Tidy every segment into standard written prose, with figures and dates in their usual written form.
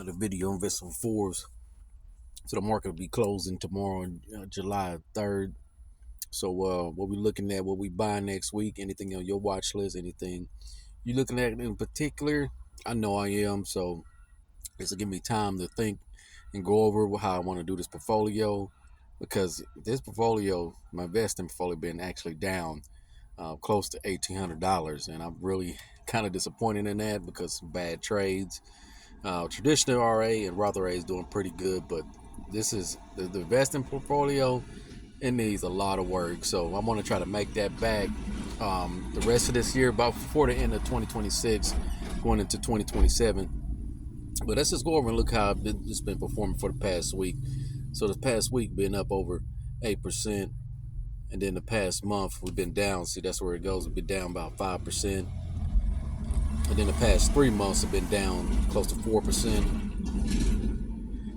the video investment fours. So the market will be closing tomorrow, July 3rd. So what we looking at, what we buying next week, anything on your watch list, anything you looking at in particular? I know I am. So this will give me time to think and go over how I want to do this portfolio, because this portfolio, my investing portfolio, been actually down close to $1,800, and I'm really kind of disappointed in that because some bad trades. Traditional RA and Roth RA is doing pretty good, but this is the investing portfolio. It needs a lot of work, so I'm going to try to make that back the rest of this year, about before the end of 2026, going into 2027. But let's just go over and look how it's been performing for the past week. So the past week been up over 8%, and then the past month we've been down. See, that's where it goes. We've been down about 5%. And then the past 3 months have been down close to 4%.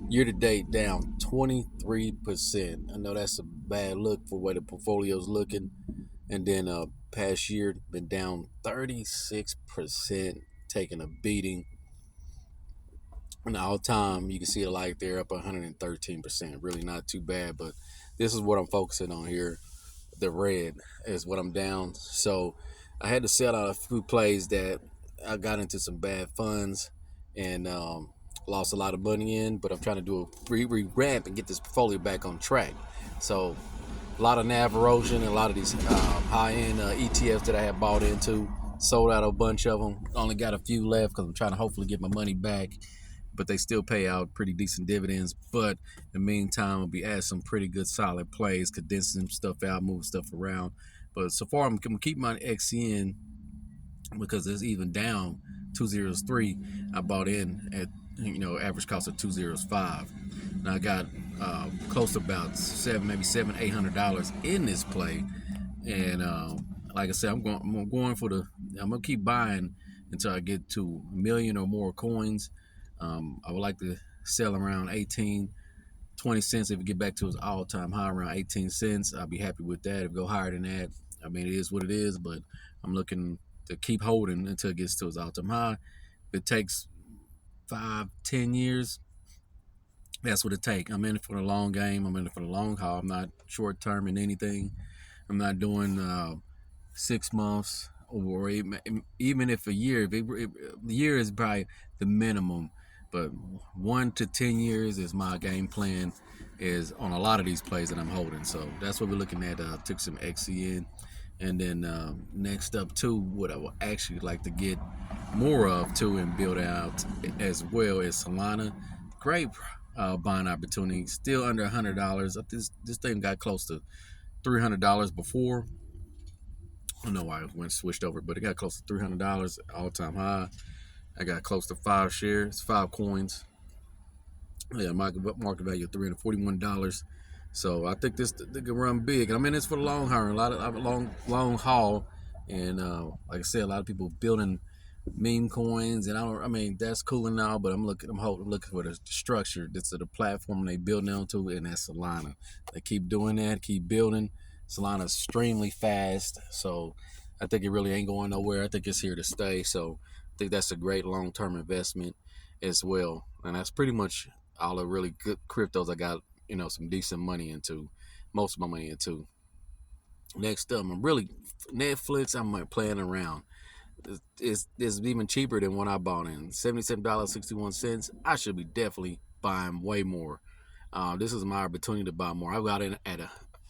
Year to date, down 23%. I know that's a bad look for where the portfolio's looking. And then past year, been down 36%, taking a beating. And all time, you can see it like they're up 113%. Really not too bad, but this is what I'm focusing on here. The red is what I'm down. So I had to sell out a few plays that I got into some bad funds and lost a lot of money in, but I'm trying to do a revamp and get this portfolio back on track. So a lot of NAV erosion and a lot of these high-end ETFs that I had bought into, sold out a bunch of them. Only got a few left because I'm trying to hopefully get my money back, but they still pay out pretty decent dividends. But in the meantime, I'll be adding some pretty good solid plays, condensing some stuff out, moving stuff around. But so far, I'm going to keep my XN because it's even down 203. I bought in at average cost of 205. Now I got close to about $800 in this play, and like I said, I'm gonna keep buying until I get to a million or more coins. I would like to sell around 18-20 cents. If it get back to its all-time high around 18 cents, I'll be happy with that. If it go higher than that, I mean, it is what it is, but I'm looking to keep holding until it gets to its all-time high. If it takes 5-10 years, that's what it takes. I'm in it for the long game. I'm in it for the long haul. I'm not short-term in anything. I'm not doing 6 months or even if a year. The year is probably the minimum, but 1 to 10 years is my game plan, is on a lot of these plays that I'm holding. So that's what we're looking at. Took some XCN. And then next up too, what I would actually like to get more of too and build out as well is Solana. Great buying opportunity. Still under $100. This thing got close to $300 before. I don't know why it switched over, but it got close to $300 all time high. I got close to 5 shares, 5 coins. Yeah, market value of $341. So I think they can run big. I'm in this for the long haul, a lot of long haul, and like I said, a lot of people building meme coins, and I mean that's cool and all, but I'm looking for the structure. This is the platform they building onto, and that's Solana. They keep doing that, keep building. Solana is extremely fast, so I think it really ain't going nowhere. I think it's here to stay. So I think that's a great long-term investment as well, and that's pretty much all the really good cryptos I got, some decent money into, most of my money into. Next up, I'm really Netflix. I'm playing around. It's even cheaper than what I bought in, $77.61. I should be definitely buying way more. This is my opportunity to buy more. I bought in at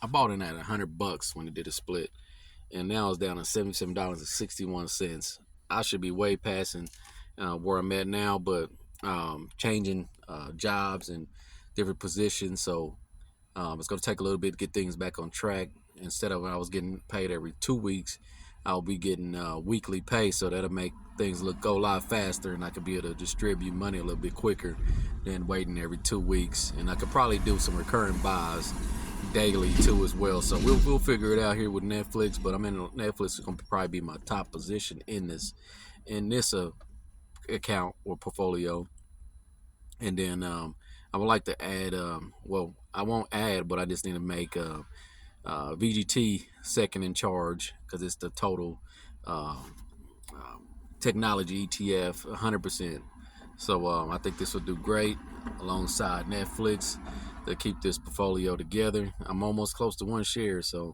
$100 when it did a split, and now it's down to $77.61. I should be way passing where I'm at now, but changing jobs and different positions, so it's going to take a little bit to get things back on track. Instead of when I was getting paid every 2 weeks, I'll be getting weekly pay, so that'll make things go a lot faster, and I could be able to distribute money a little bit quicker than waiting every 2 weeks. And I could probably do some recurring buys daily too as well. So we'll figure it out here with Netflix. But I'm in Netflix is going to probably be my top position in this account or portfolio. And then I would like to add. I won't add, but I just need to make VGT second in charge because it's the total technology ETF, 100%. So I think this will do great alongside Netflix to keep this portfolio together. I'm almost close to one share, so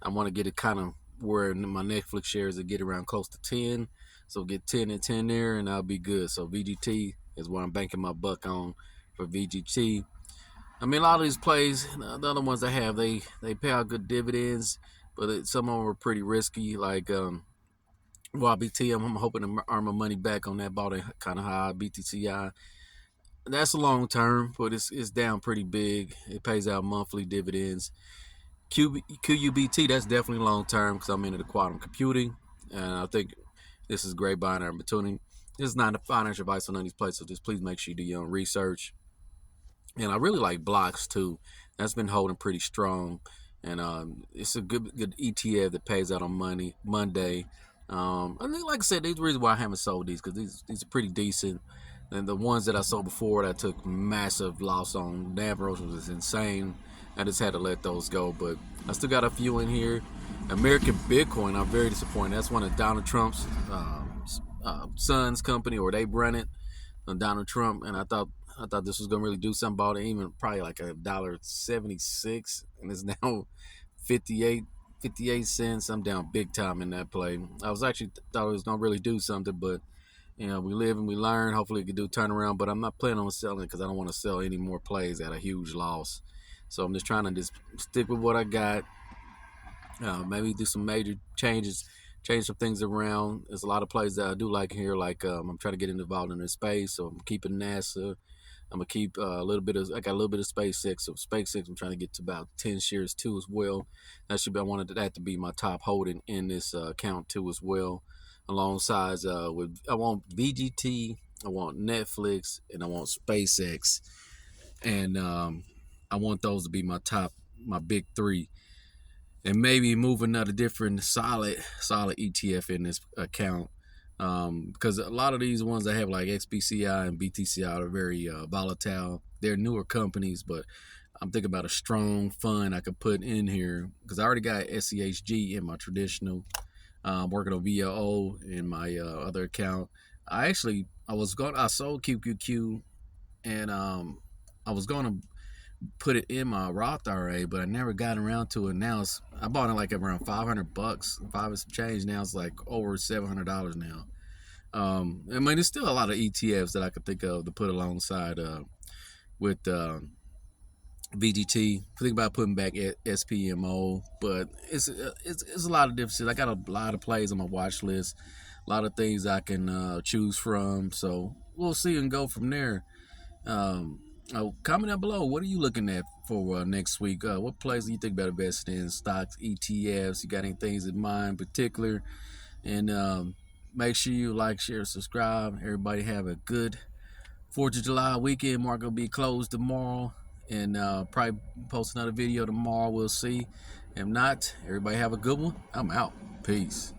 I want to get it kind of where my Netflix shares will get around close to 10. So get 10 and 10 there, and I'll be good. So VGT is what I'm banking my buck on for VGT. I mean, a lot of these plays, the other ones I have, they pay out good dividends, but some of them are pretty risky. Like YBT, I'm hoping to earn my money back on that. Bought it kind of high. BTCI, that's a long term, but it's down pretty big. It pays out monthly dividends. QUBT, that's definitely long term because I'm into the quantum computing, and I think this is great buying opportunity. This is not a financial advice on any place, so just please make sure you do your own research. And I really like blocks too. That's been holding pretty strong, and it's a good ETF that pays out on Monday. I think, like I said, these reasons why I haven't sold these because these are pretty decent. And the ones that I sold before that I took massive loss on, Navros was insane. I just had to let those go, but I still got a few in here. American Bitcoin, I'm very disappointed. That's one of Donald Trump's son's company, or they run it. Donald Trump, and I thought this was gonna really do something about it. Even probably like $1.76, and it's now 58 cents. I'm down big time in that play. I was actually thought it was gonna really do something, but we live and we learn. Hopefully, it can do turnaround. But I'm not planning on selling it because I don't want to sell any more plays at a huge loss. So I'm just trying to just stick with what I got. Maybe do some major changes, change some things around. There's a lot of plays that I do like here. Like I'm trying to get involved in the space, so I'm keeping NASA. I'm gonna keep a little bit of. I got a little bit of SpaceX. So SpaceX, I'm trying to get to about 10 shares too as well. That should be. I wanted that to be my top holding in this account too as well. Alongside with, I want VGT, I want Netflix, and I want SpaceX, and I want those to be my big three, and maybe move another different solid ETF in this account. Because a lot of these ones that have like XBCI and BTCI are very volatile. They're newer companies, but I'm thinking about a strong fund I could put in here because I already got SCHG in my traditional. Working on VOO in my other account. I sold QQQ, and I was going to put it in my Roth IRA, but I never got around to it. Now I bought it like around $500, five and some change. Now it's like over $700 now. I mean, there's still a lot of ETFs that I could think of to put alongside with VGT. Think about putting back SPMO, but it's a lot of differences. I got a lot of plays on my watch list, a lot of things I can choose from. So we'll see and go from there. Comment down below. What are you looking at for next week? What plays do you think about investing in? Stocks, ETFs? You got any things in mind in particular? And make sure you like, share, subscribe. Everybody have a good 4th of July weekend. Market will be closed tomorrow, and probably post another video tomorrow. We'll see. If not, everybody have a good one. I'm out. Peace.